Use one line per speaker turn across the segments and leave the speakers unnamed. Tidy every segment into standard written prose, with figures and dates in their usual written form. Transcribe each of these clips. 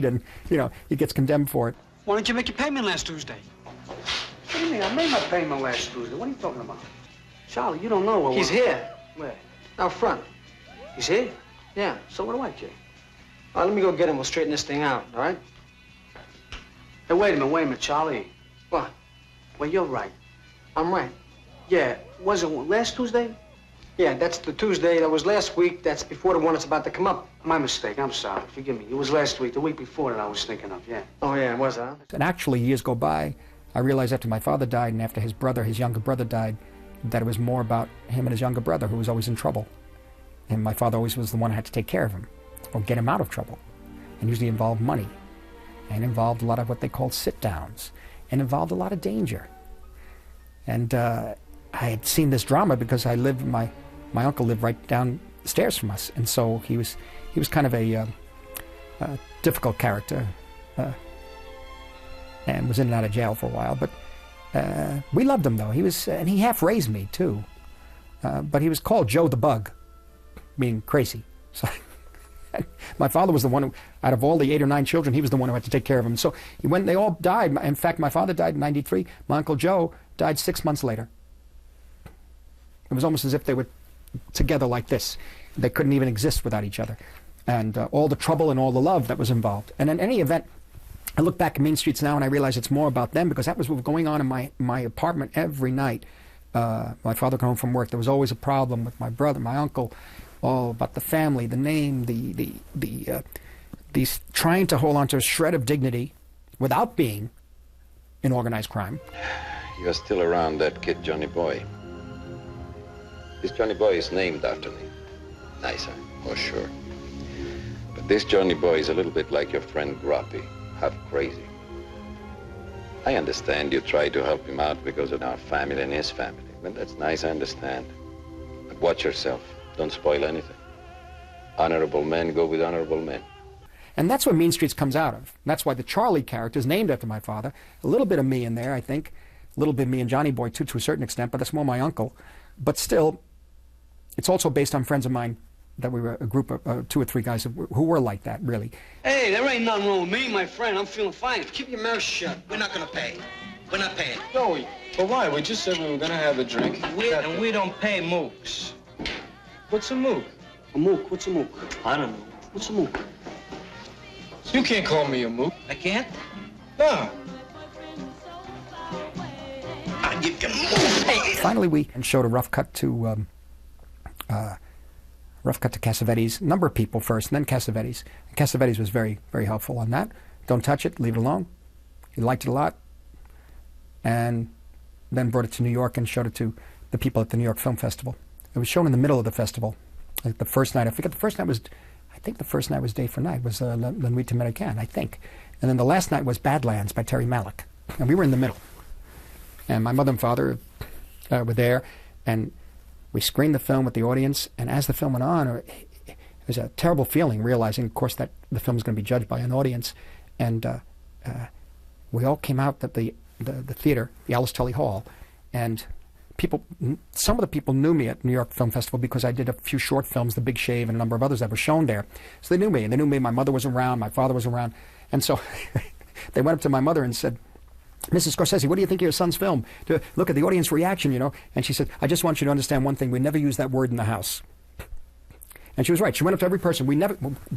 and, you know, he gets condemned for it.
Why didn't you make your payment last Tuesday?
What do you mean? I made my payment last Tuesday. What are you talking about? Charlie, you don't know what...
He's here.
Where?
Out front.
He's here?
Yeah.
So what do I, Jay?
All right, let me go get him. We'll straighten this thing out, all right?
Hey, wait a minute, Charlie.
What?
Well, you're right.
I'm right.
Yeah, was it last Tuesday?
Yeah, that's the Tuesday. That was last week. That's before the one that's about to come up.
My mistake. I'm sorry. Forgive me. It was last week, the week before that I was thinking of, yeah.
Oh, yeah, it was, huh?
And actually, years go by, I realized after my father died and after his younger brother died, that it was more about him and his younger brother who was always in trouble. And my father always was the one who had to take care of him or get him out of trouble. And usually involved money and involved a lot of what they called sit-downs and involved a lot of danger. And I had seen this drama because I lived, my uncle lived right downstairs from us. And so he was kind of a difficult character and was in and out of jail for a while. But we loved him, though. And he half raised me, too. But he was called Joe the Bug, meaning crazy. So my father was the one who, out of all the 8 or 9 children, he was the one who had to take care of them. So when they all died, in fact, my father died in '93. My Uncle Joe died 6 months later. It was almost as if they were together like this. They couldn't even exist without each other. And all the trouble and all the love that was involved. And in any event, I look back at Mean Streets now and I realize it's more about them because that was what was going on in my apartment every night. My father came home from work. There was always a problem with my brother, my uncle, all about the family, the name, these trying to hold on to a shred of dignity without being in organized crime.
You're still around that kid, Johnny Boy. This Johnny Boy is named after me. Nicer, for sure. But this Johnny Boy is a little bit like your friend Groppy, half crazy. I understand you try to help him out because of our family and his family. Well, that's nice, I understand. But watch yourself. Don't spoil anything. Honorable men go with honorable men.
And that's what Mean Streets comes out of. That's why the Charlie character is named after my father. A little bit of me in there, I think. A little bit of me and Johnny Boy, too, to a certain extent, but that's more my uncle. But still, it's also based on friends of mine that we were a group of 2 or 3 guys who were like that, really.
Hey, there ain't nothing wrong with me, my friend. I'm feeling fine.
Keep your mouth shut. We're not going to pay. We're not paying.
Joey, but why? We just said we were going to have a drink.
And we don't pay mooks.
What's a mook?
A mook? What's a mook?
I don't know.
What's a mook?
You can't call me a mook.
I can't?
No.
I'll give you mooks.
Finally, we showed a rough cut to Cassavetes. A number of people first, and then Cassavetes. Cassavetes was very, very helpful on that. Don't touch it, leave it alone. He liked it a lot. And then brought it to New York and showed it to the people at the New York Film Festival. It was shown in the middle of the festival. Like the first night, I forget the first night was, I think the first night was Day for Night, was La Nuit Americaine, I think. And then the last night was Badlands by Terry Malick. And we were in the middle. And my mother and father were there, and we screened the film with the audience, and as the film went on, it was a terrible feeling realizing, of course, that the film was going to be judged by an audience. And we all came out at the theater, the Alice Tully Hall, and some of the people knew me at New York Film Festival because I did a few short films, The Big Shave, and a number of others that were shown there. So they knew me, and they knew me. My mother was around, my father was around, and so they went up to my mother and said, "Mrs. Scorsese, what do you think of your son's film? Look at the audience reaction, you know." And she said, "I just want you to understand one thing. We never use that word in the house." And she was right. She went up to every person. We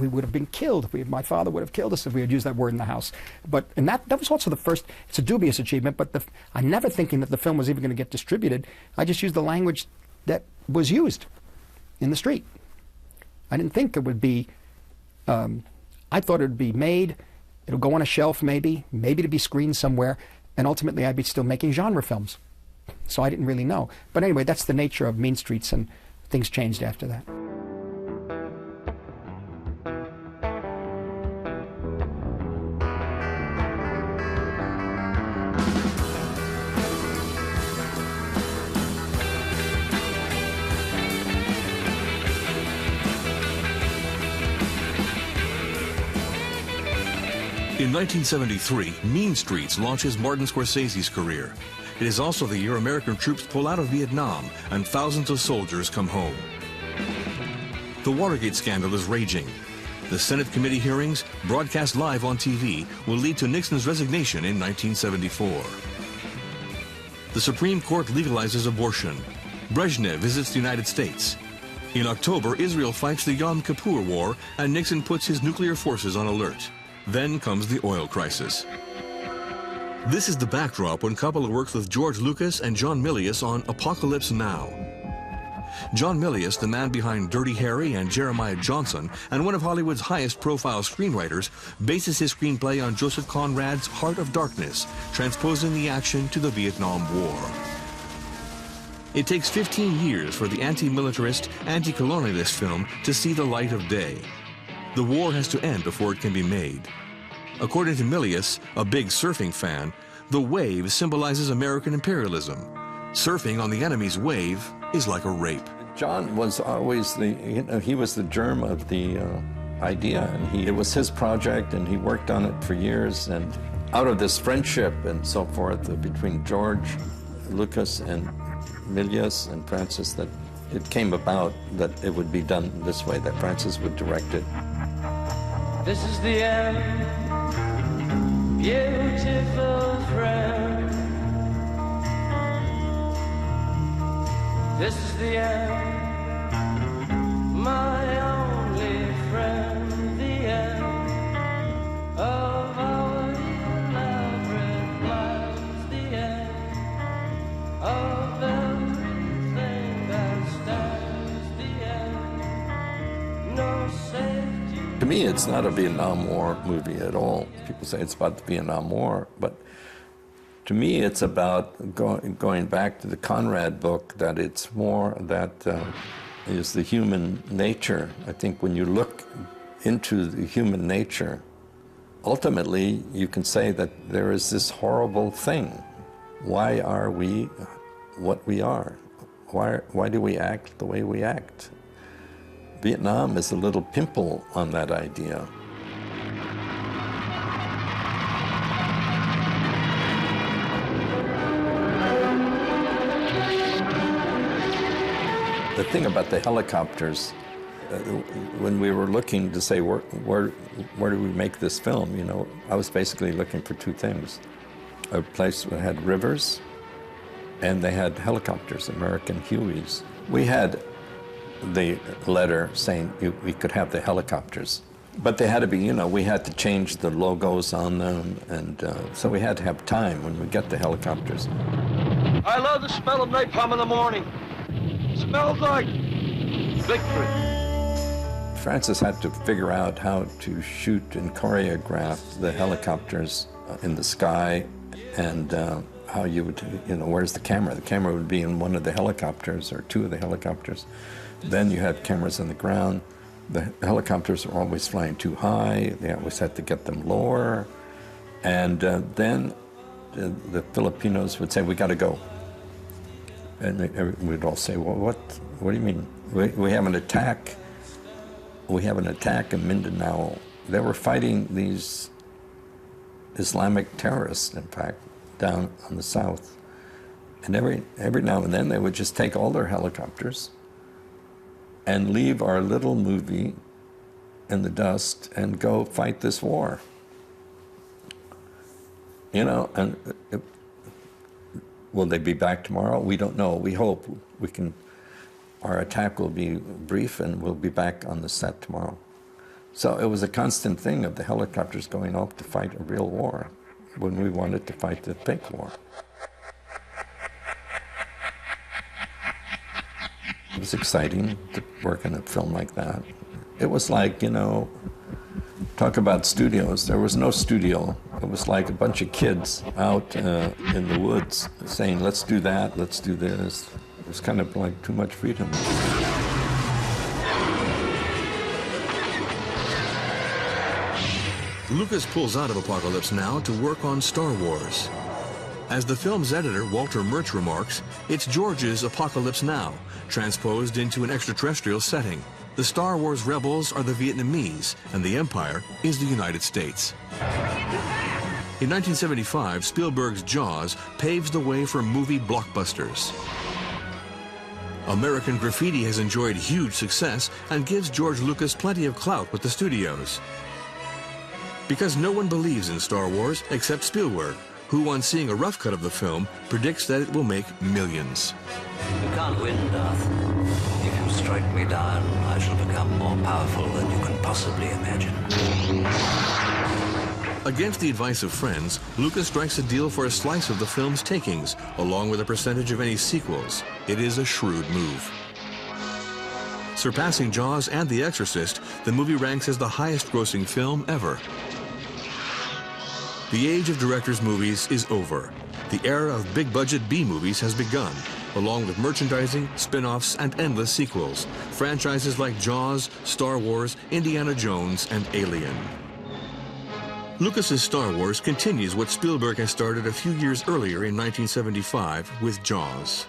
would have been killed. My father would have killed us if we had used that word in the house. And that was also the first. It's a dubious achievement, but I'm never thinking that the film was even going to get distributed. I just used the language that was used in the street. I didn't think it would be. I thought it would be made. It'll go on a shelf, maybe to be screened somewhere, and ultimately I'd be still making genre films. So I didn't really know. But anyway, that's the nature of Mean Streets, and things changed after that.
In 1973, Mean Streets launches Martin Scorsese's career. It is also the year American troops pull out of Vietnam and thousands of soldiers come home. The Watergate scandal is raging. The Senate committee hearings, broadcast live on TV, will lead to Nixon's resignation in 1974. The Supreme Court legalizes abortion. Brezhnev visits the United States. In October, Israel fights the Yom Kippur War, and Nixon puts his nuclear forces on alert. Then comes the oil crisis. This is the backdrop when Coppola works with George Lucas and John Milius on Apocalypse Now. John Milius, the man behind Dirty Harry and Jeremiah Johnson, and one of Hollywood's highest-profile screenwriters, bases his screenplay on Joseph Conrad's Heart of Darkness, transposing the action to the Vietnam War. It takes 15 years for the anti-militarist, anti-colonialist film to see the light of day. The war has to end before it can be made. According to Milius, a big surfing fan, the wave symbolizes American imperialism. Surfing on the enemy's wave is like a rape.
John was always he was the germ of the idea, and it was his project, and he worked on it for years. And out of this friendship and so forth between George, Lucas, and Milius and Francis, that it came about that it would be done this way, that Francis would direct it.
This is the end, beautiful friend. This is the end, my only friend, the end of our elaborate plans, the end of everything that stands, the end, no safety.
To me, it's not a Vietnam War movie at all. People say it's about the Vietnam War, but to me, it's about going back to the Conrad book, that it's more that is the human nature. I think when you look into the human nature, ultimately you can say that there is this horrible thing. Why are we what we are? Why do we act the way we act? Vietnam is a little pimple on that idea. The thing about the helicopters, when we were looking to say where do we make this film, you know, I was basically looking for two things. A place that had rivers, and they had helicopters, American Hueys. We had the letter saying we could have the helicopters, but they had to be, you know, we had to change the logos on them, and so we had to have time when we get the helicopters.
I love the smell of napalm in the morning. Smells like victory.
Francis had to figure out how to shoot and choreograph the helicopters in the sky, and how you would, you know, where's the camera? The camera would be in one of the helicopters or two of the helicopters. Then you had cameras on the ground. The helicopters were always flying too high. They always had to get them lower. And then the Filipinos would say, we got to go. And we'd all say, well, what do you mean? We have an attack. We have an attack in Mindanao. They were fighting these Islamic terrorists, in fact, down on the south. And every now and then they would just take all their helicopters and leave our little movie in the dust and go fight this war. You know, and will they be back tomorrow? We don't know. We hope our attack will be brief and we'll be back on the set tomorrow. So it was a constant thing of the helicopters going off to fight a real war when we wanted to fight the fake war. It was exciting to work on a film like that. It was like, you know, talk about studios. There was no studio. It was like a bunch of kids out in the woods saying, let's do that, let's do this. It was kind of like too much freedom.
Lucas pulls out of Apocalypse Now to work on Star Wars. As the film's editor, Walter Murch, remarks, it's George's Apocalypse Now, transposed into an extraterrestrial setting. The Star Wars rebels are the Vietnamese, and the Empire is the United States. In 1975, Spielberg's Jaws paves the way for movie blockbusters. American Graffiti has enjoyed huge success and gives George Lucas plenty of clout with the studios. Because no one believes in Star Wars except Spielberg, who, on seeing a rough cut of the film, predicts that it will make millions.
You can't win, Darth. If you strike me down, I shall become more powerful than you can possibly imagine.
Against the advice of friends, Lucas strikes a deal for a slice of the film's takings, along with a percentage of any sequels. It is a shrewd move. Surpassing Jaws and The Exorcist, the movie ranks as the highest-grossing film ever. The age of directors' movies is over. The era of big-budget B-movies has begun, along with merchandising, spin-offs, and endless sequels. Franchises like Jaws, Star Wars, Indiana Jones, and Alien. Lucas's Star Wars continues what Spielberg has started a few years earlier in 1975 with Jaws.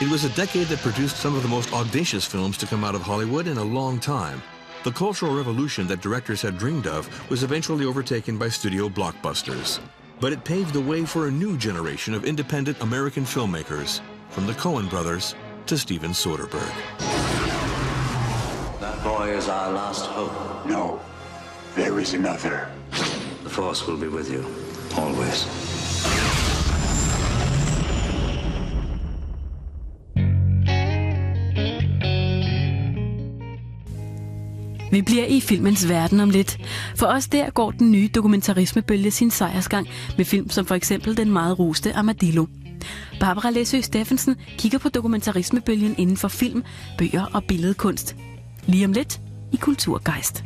It was a decade that produced some of the most audacious films to come out of Hollywood in a long time. The cultural revolution that directors had dreamed of was eventually overtaken by studio blockbusters. But it paved the way for a new generation of independent American filmmakers, from the Coen brothers to Steven Soderbergh.
That boy is our last hope.
No, there is another.
The Force will be with you, always.
Vi bliver i filmens verden om lidt. For os der går den nye dokumentarismebølge sin sejrsgang med film som for eksempel den meget roste Armadillo. Barbara Læsø Steffensen kigger på dokumentarismebølgen inden for film, bøger og billedkunst. Lige om lidt i Kulturgejst.